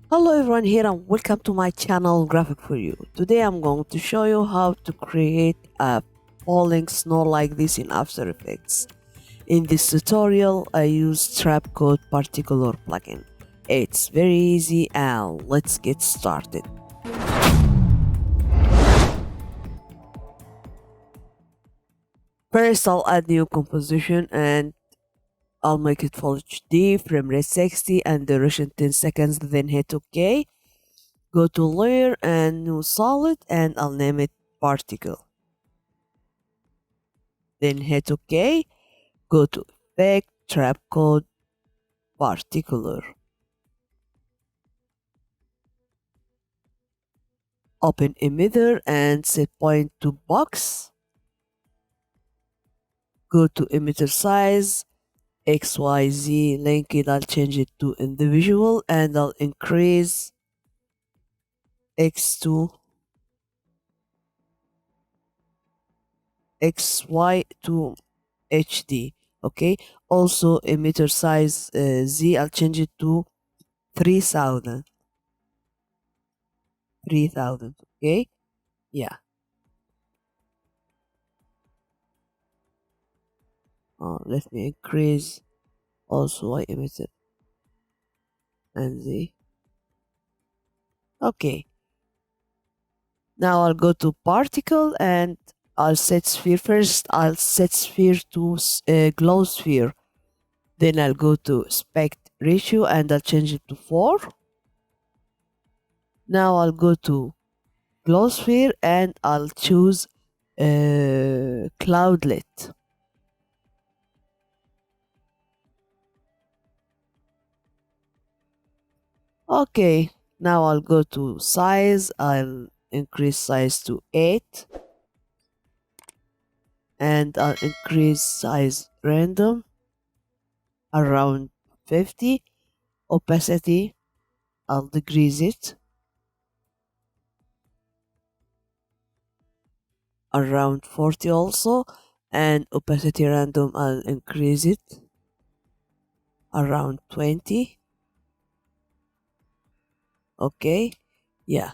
Hello everyone here and welcome to my channel Graphic for You. Today I'm going to show you how to create a falling snow like this in After Effects. In this tutorial I use trapcode particular plugin. It's very easy and let's get started. First I'll add new composition and I'll make it full HD, frame rate 60 and duration 10 seconds, then hit OK. Go to layer and new solid and I'll name it particle. Then hit OK. Go to effect, trapcode, particular. Open emitter and set point to box. Go to emitter size, XYZ, link it, I'll change it to individual and I'll increase X to XY to HD. Okay, also emitter size Z, I'll change it to 3000. Okay, yeah. Let me increase also Y emitter and Z. Okay, now I'll go to particle and I'll set sphere first. I'll set sphere to glow sphere. Then I'll go to aspect ratio and I'll change it to 4. Now I'll go to glow sphere and I'll choose cloudlet. Okay, now I'll go to size. I'll increase size to 8 and I'll increase size random around 50. Opacity, I'll decrease it around 40 also, and opacity random, I'll increase it around 20. Okay, yeah.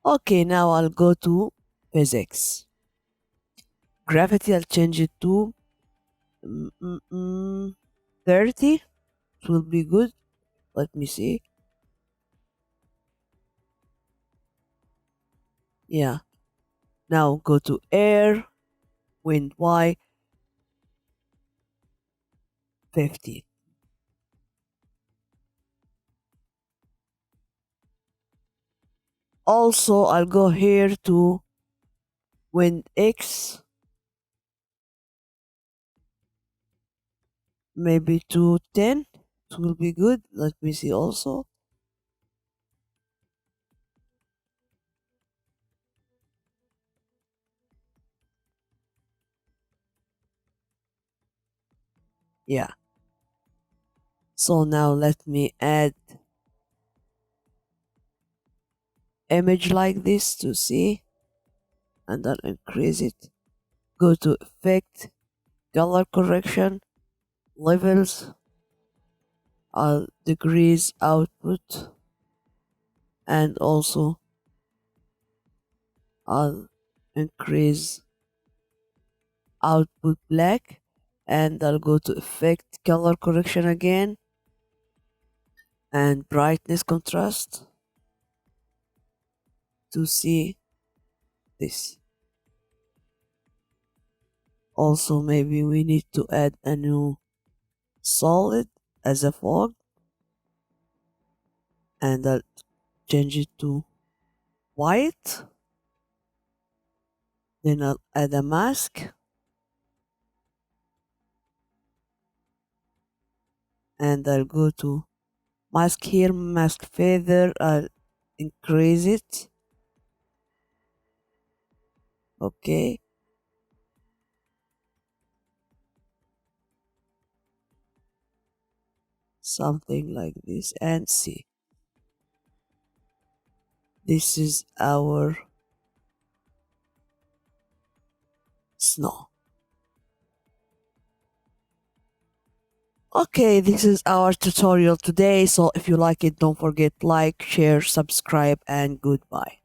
Okay, now I'll go to physics. Gravity, I'll change it to 30. It will be good. Let me see. Yeah. Now go to air, wind Y, 50. Also, I'll go here to wind X, maybe to 10. It will be good. Let me see also. Yeah. So now let me add image like this to see, and I'll increase it. Go to effect, color correction, levels. I'll decrease output and also I'll increase output black, and I'll go to effect, color correction again, and brightness contrast to see this. Also, maybe we need to add a new solid as a fog, and I'll change it to white. Then I'll add a mask, and I'll go to mask here, mask feather. I'll increase it. Okay, something like this, and see, this is our snow. Okay, this is our tutorial today. So if you like it, don't forget like, share, subscribe, and goodbye.